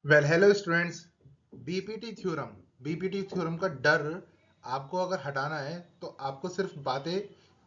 Hello students. BPT theorem का डर आपको अगर हटाना है तो आपको सिर्फ बातें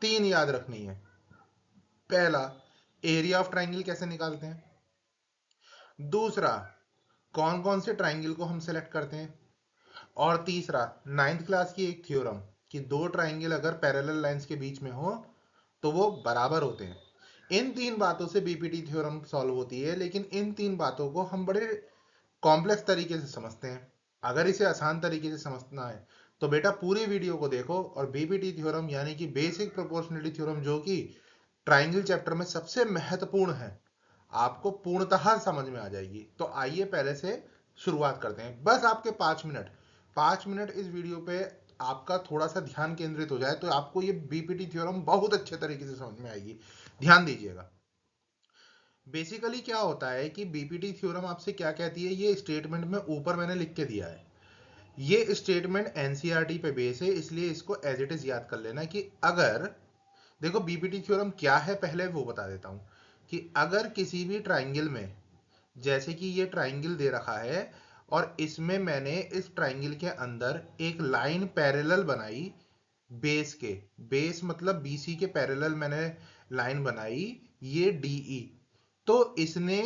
तीन याद रखनी है। पहला, एरिया ऑफ ट्राइंगल कैसे निकालते हैं। दूसरा, कौन कौन से ट्राइंगल को हम सेलेक्ट करते हैं। और तीसरा, नाइन्थ क्लास की एक थ्योरम कि दो ट्राइंगल अगर पैरेलल लाइंस के बीच में हो तो वो बराबर होते हैं। इन तीन बातों से बीपीटी थ्योरम सॉल्व होती है, लेकिन इन तीन बातों को हम बड़े कॉम्प्लेक्स तरीके से समझते हैं। अगर इसे आसान तरीके से समझना है तो बेटा पूरी वीडियो को देखो और बीपीटी थ्योरम यानी कि बेसिक प्रोपोर्शनलिटी थ्योरम, जो कि ट्राइंगल चैप्टर में सबसे महत्वपूर्ण है, आपको पूर्णतः समझ में आ जाएगी। तो आइए पहले से शुरुआत करते हैं। बस आपके 5 मिनट इस वीडियो पे आपका थोड़ा सा ध्यान केंद्रित हो जाए तो आपको ये बीपीटी थ्योरम बहुत अच्छे तरीके से समझ में आएगी। ध्यान दीजिएगा। बेसिकली क्या होता है कि बीपीटी थ्योरम आपसे क्या कहती है, ये स्टेटमेंट में ऊपर मैंने लिख के दिया है। ये स्टेटमेंट एनसीईआरटी पे बेस है, इसलिए इसको एज इट इज याद कर लेना कि अगर, देखो बीपीटी थ्योरम क्या है पहले वो बता देता हूं कि अगर किसी भी ट्राइंगल में, जैसे कि ये ट्राइंगल दे रखा है और इसमें मैंने इस ट्राइंगल के अंदर एक लाइन पैरेलल बनाई, बेस के, बेस मतलब बीसी के पैरेलल मैंने लाइन बनाई, ये डीई। तो इसने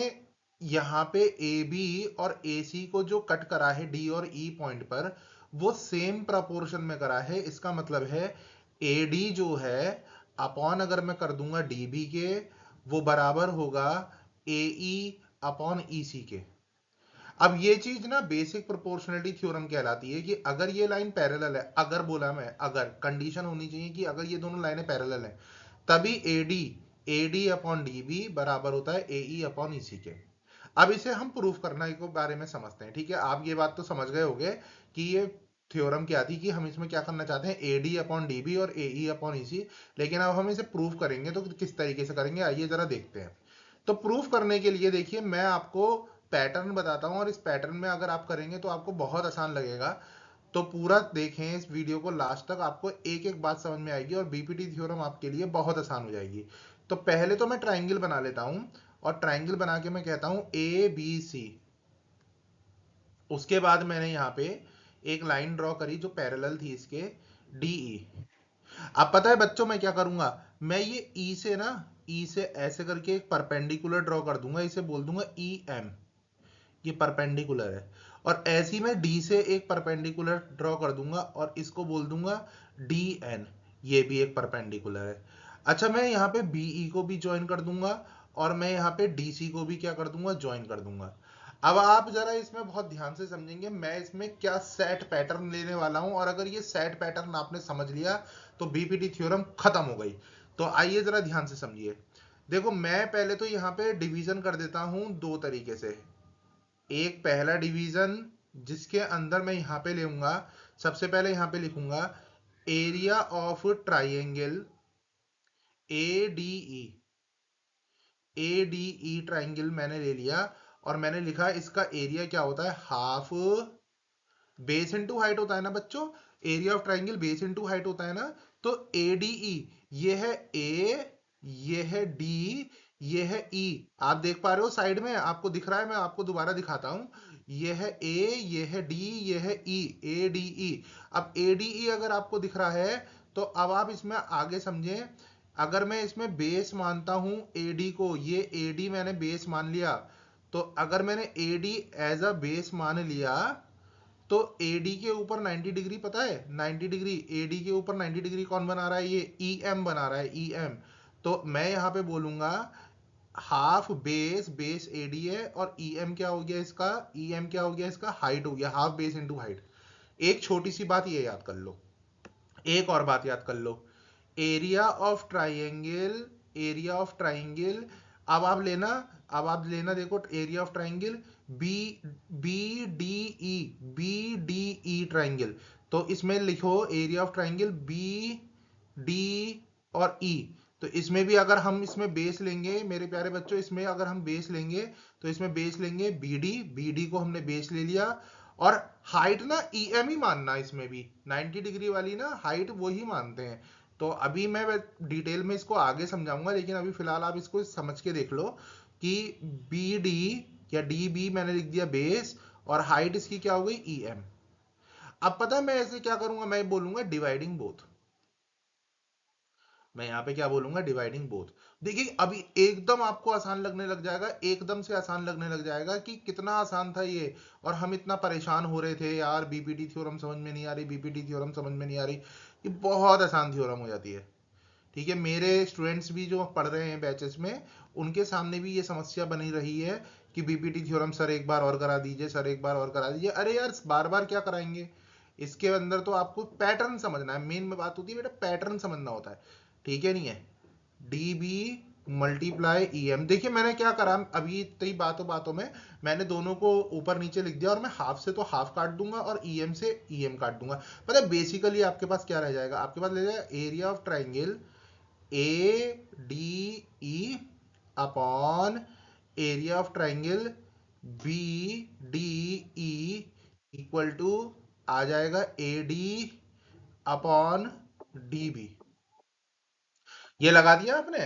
यहाँ पे ए बी और ए सी को जो कट करा है डी और ई पॉइंट पर, वो सेम प्रपोर्शन में करा है। इसका मतलब है ए डी जो है अपॉन, अगर मैं कर दूंगा डी बी के, वो बराबर होगा ए ई अपॉन ई सी के। अब ये चीज ना बेसिक प्रोपोर्शनलिटी थ्योरम कहलाती है कि अगर ये लाइन पैरेलल है, अगर बोला मैं, अगर कंडीशन होनी चाहिए कि अगर ये दोनों लाइनें पैरेलल हैं, तभी A D upon D B बराबर होता है ए ई अपॉन ई सी के। अब इसे हम प्रूफ करने के बारे में समझते हैं। ठीक है, आप ये बात तो समझ गए होंगे कि ये थ्योरम क्या थी, कि हम इसमें क्या करना चाहते हैं, A D upon D B और ए ई अपॉन ई सी। लेकिन अब हम इसे प्रूफ करेंगे तो किस तरीके से करेंगे, आइए जरा देखते हैं। तो प्रूफ करने के लिए देखिए मैं आपको पैटर्न बताता हूं और इस पैटर्न में अगर आप करेंगे तो आपको बहुत आसान लगेगा। तो पूरा देखें इस वीडियो को लास्ट तक, आपको एक एक बात समझ में आएगी और बीपीटी थ्योरम आपके लिए बहुत आसान हो जाएगी। तो पहले तो मैं ट्राइंगल बना लेता हूं और ट्राइंगल बना के मैं कहता हूं ए बी सी। उसके बाद मैंने यहाँ पे एक लाइन ड्रॉ करी जो पैरेलल थी इसके, डी ई। अब पता है बच्चों मैं क्या करूंगा, मैं ये ई से ना, ई से ऐसे करके एक परपेंडिकुलर ड्रॉ कर दूंगा, इसे बोल दूंगा ई एम, ये परपेंडिकुलर है। और ऐसी मैं डी से एक परपेंडिकुलर ड्रॉ कर दूंगा और इसको बोल दूंगा डी एन, ये भी एक परपेंडिकुलर है। अच्छा, मैं यहाँ पे बीई को भी ज्वाइन कर दूंगा और मैं यहाँ पे डीसी को भी क्या कर दूंगा, ज्वाइन कर दूंगा। अब आप जरा इसमें बहुत ध्यान से समझेंगे मैं इसमें क्या सेट पैटर्न लेने वाला हूं, और अगर ये सेट पैटर्न आपने समझ लिया तो बीपीटी थ्योरम खत्म हो गई। तो आइए जरा ध्यान से समझिए। देखो मैं पहले तो यहाँ पे डिवीजन कर देता हूं दो तरीके से। एक पहला डिवीजन जिसके अंदर मैं यहां पे लूंगा, सबसे पहले यहां पे लिखूंगा area of triangle A D E. A D E triangle मैंने ले लिया और मैंने लिखा इसका एरिया क्या होता है, हाफ बेस इनटू हाइट होता है ना बच्चों। Area of triangle base into height होता है ना। तो ए डी ई, ये है ए, ये है डी, ये है ई। आप देख पा रहे हो साइड में आपको दिख रहा है, मैं आपको दोबारा दिखाता हूं। ये है ए, ये है डी, ये है ई, ए डी ई। अब ए डी ई अगर आपको दिख रहा है तो अब आप इसमें आगे समझें। अगर मैं इसमें बेस मानता हूं ए डी को, ये ए डी मैंने बेस मान लिया, तो अगर मैंने A D as a base मान लिया तो एडी के ऊपर 90 डिग्री, पता है 90 डिग्री, एडी के ऊपर 90 डिग्री कौन बना रहा है, ये ई एम बना रहा है, ई एम। तो मैं यहां पे बोलूंगा हाफ बेस, बेस एडी है, और ई एम क्या हो गया इसका, ई एम क्या हो गया इसका, हाइट हो गया, हाफ बेस इंटू हाइट। एक छोटी सी बात ये याद कर लो, एक और बात याद कर लो, area of triangle, area of triangle. अब आप लेना देखो area of triangle B, B D E, B D E triangle. तो इसमें लिखो area of triangle B D और ई। तो इसमें भी अगर हम इसमें बेस लेंगे मेरे प्यारे बच्चों, इसमें अगर हम बेस लेंगे तो इसमें बेस लेंगे बी डी, बी डी को हमने बेस ले लिया। और हाइट ना ई एम ही मानना, इसमें भी 90 डिग्री वाली ना हाइट वो ही मानते हैं। तो अभी मैं डिटेल में इसको आगे समझाऊंगा, लेकिन अभी फिलहाल आप इसको समझ के देख लो कि बी डी या डी बी मैंने लिख दिया बेस, और हाइट इसकी क्या हो गई ई एम। अब पता है मैं ऐसे क्या करूंगा, मैं बोलूंगा डिवाइडिंग बोथ। मैं यहाँ पे क्या बोलूंगा, डिवाइडिंग बोथ। देखिए अभी एकदम आपको आसान लगने लग जाएगा, एकदम से आसान लगने लग जाएगा कि कितना आसान था ये, और हम इतना परेशान हो रहे थे यार बीपीटी थ्योरम समझ में नहीं आ रही, बीपीटी थ्योरम समझ में नहीं आ रही। ये बहुत आसान थ्योरम हो जाती है। ठीक है, मेरे स्टूडेंट्स भी जो पढ़ रहे हैं बैचेस में, उनके सामने भी ये समस्या बनी रही है कि बीपीटी थ्योरम सर एक बार और करा दीजिए, सर एक बार और करा दीजिए। अरे यार बार बार क्या कराएंगे, इसके अंदर तो आपको पैटर्न समझना है, मेन में बात होती है बेटा पैटर्न समझना होता है। ठीक है, नहीं है D B multiply E M. देखिए मैंने क्या करा अभी इतनी बातों बातों में, मैंने दोनों को ऊपर नीचे लिख दिया, और मैं हाफ से तो हाफ काट दूंगा और ई एम से ई एम काट दूंगा। पता है बेसिकली आपके पास क्या रह जाएगा, आपके पास रह जाएगा area of triangle A D E upon area of triangle B D E equal to आ जाएगा A D upon D B. ये लगा दिया आपने।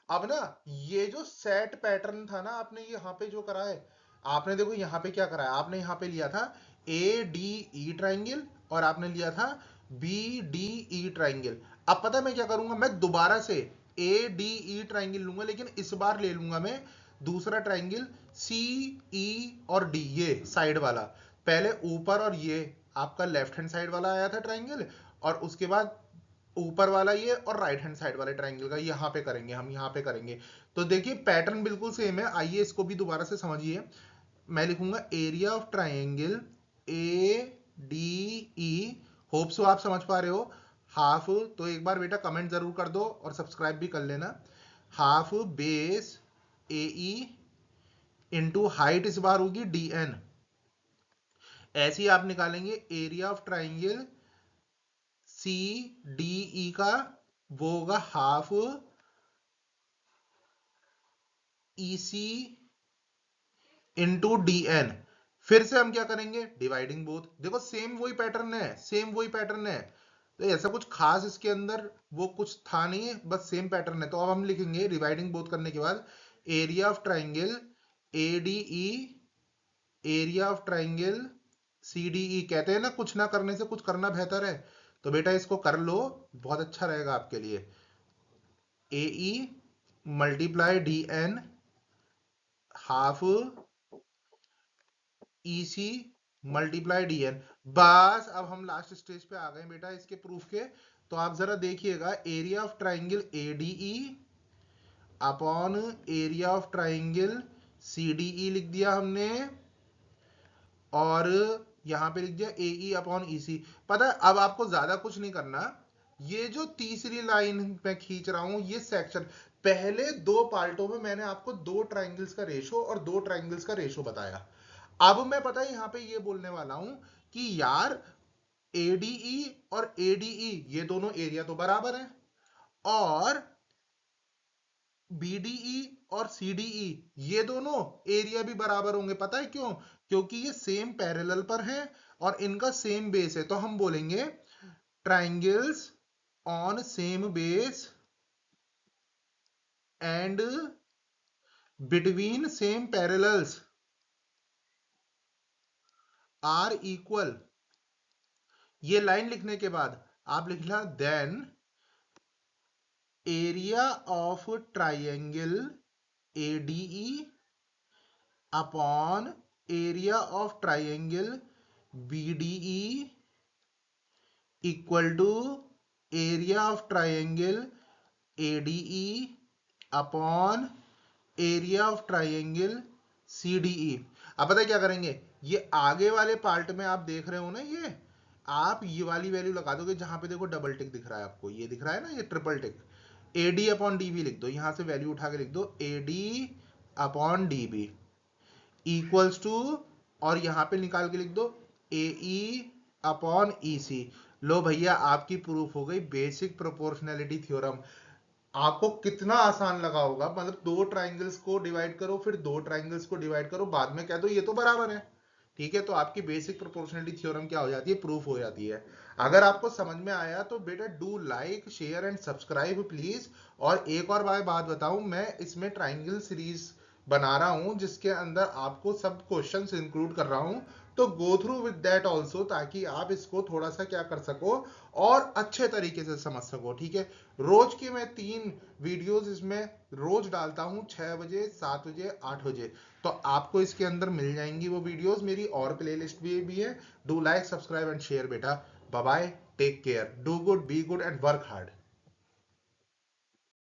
अब ना ये जो सेट पैटर्न था ना आपने यहाँ पे जो करा है, आपने देखो यहाँ पे क्या करा है, आपने यहाँ पे लिया था ए डी ई ट्राइंगल और आपने लिया था बी डी ई ट्राइंगल। अब पता है मैं क्या करूंगा, मैं दोबारा से ए डी ई ट्राइंगल लूंगा, लेकिन इस बार ले लूंगा मैं दूसरा ट्राइंगल सी ई और डी, ये साइड वाला। पहले ऊपर और ये आपका लेफ्ट हैंड साइड वाला आया था ट्राइंगल, और उसके बाद ऊपर वाला ये और राइट हैंड साइड वाले ट्राइंगल का यहाँ पे करेंगे, हम यहाँ पे करेंगे। तो देखिए पैटर्न बिल्कुल सेम है, आइए इसको भी दोबारा से समझिए। मैं लिखूंगा area of triangle A D E, hope so आप समझ पा रहे हो। हाफ, तो एक बार बेटा कमेंट जरूर कर दो और सब्सक्राइब भी कर लेना। Half base A E into height इस बार होगी डी एन। ऐसे ही आप निकालेंगे area of triangle C D E का, वो होगा half E C into D N. फिर से हम क्या करेंगे, डिवाइडिंग बोथ। देखो सेम वही पैटर्न है, सेम वही पैटर्न है, तो ऐसा कुछ खास इसके अंदर वो कुछ था नहीं है, बस सेम पैटर्न है। तो अब हम लिखेंगे डिवाइडिंग बोथ करने के बाद area of triangle A D E, area of triangle C D E. कहते हैं ना कुछ ना करने से कुछ करना बेहतर है, तो बेटा इसको कर लो, बहुत अच्छा रहेगा आपके लिए। ए ई multiply D N half E C multiply D N. बस अब हम लास्ट स्टेज पे आ गए बेटा इसके प्रूफ के। तो आप जरा देखिएगा area of triangle A D E upon area of triangle C D E लिख दिया हमने, और यहां पे लिख दिया ए ई अपॉन ई सी। पता है अब आपको ज्यादा कुछ नहीं करना, ये जो तीसरी लाइन मैं खींच रहा हूं ये सेक्शन, पहले दो पार्टों में मैंने आपको दो ट्राइंगल्स का रेशो और दो ट्राइंगल्स का रेशो बताया। अब मैं पता है यहां पे ये बोलने वाला हूं कि यार एडीई और एडीई ये दोनों एरिया तो बराबर है, और बीडीई और सीडीई ये दोनों एरिया भी बराबर होंगे। पता है क्यों, क्योंकि ये सेम पैरेलल पर हैं और इनका सेम बेस है। तो हम बोलेंगे triangles on same base and between same parallels are equal. ये लाइन लिखने के बाद आप लिखना then area of triangle ADE upon area of triangle BDE equal to area of triangle ADE upon area of triangle CDE. अब पता है क्या करेंगे, ये आगे वाले पार्ट में आप देख रहे हो ना, ये आप ये वाली वैल्यू लगा दोगे जहां पे देखो डबल टिक दिख रहा है आपको, ये दिख रहा है ना ये triple tick, AD upon DB लिख दो, यहां से वैल्यू उठा के लिख दो AD upon DB equals to, और यहां पे निकाल के लिख दो ए ई अपॉन ई सी। लो भैया आपकी प्रूफ हो गई बेसिक प्रोपोर्शनैलिटी थ्योरम। आपको कितना आसान लगा होगा, मतलब दो ट्राइंगल्स को डिवाइड करो, फिर दो ट्राइंगल्स को डिवाइड करो, बाद में कह दो ये तो बराबर है। ठीक है, तो आपकी बेसिक प्रोपोर्शनलिटी थ्योरम क्या हो जाती है, प्रूफ हो जाती है। अगर आपको समझ में आया तो बेटा do like share and subscribe please. और एक और बात बताऊं, मैं इसमें ट्राइंगल सीरीज बना रहा हूं जिसके अंदर आपको सब क्वेश्चंस इंक्लूड कर रहा हूं, तो go through with that also, ताकि आप इसको थोड़ा सा क्या कर सको और अच्छे तरीके से समझ सको। ठीक है, रोज की मैं 3 वीडियोस इसमें रोज डालता हूं, 6 बजे, 7 बजे, 8 बजे। तो आपको इसके अंदर मिल जाएंगी वो वीडियोस, मेरी और प्लेलिस्ट भी है। Do like, subscribe and share बेटा। Bye bye, take care, do good, be good and work hard.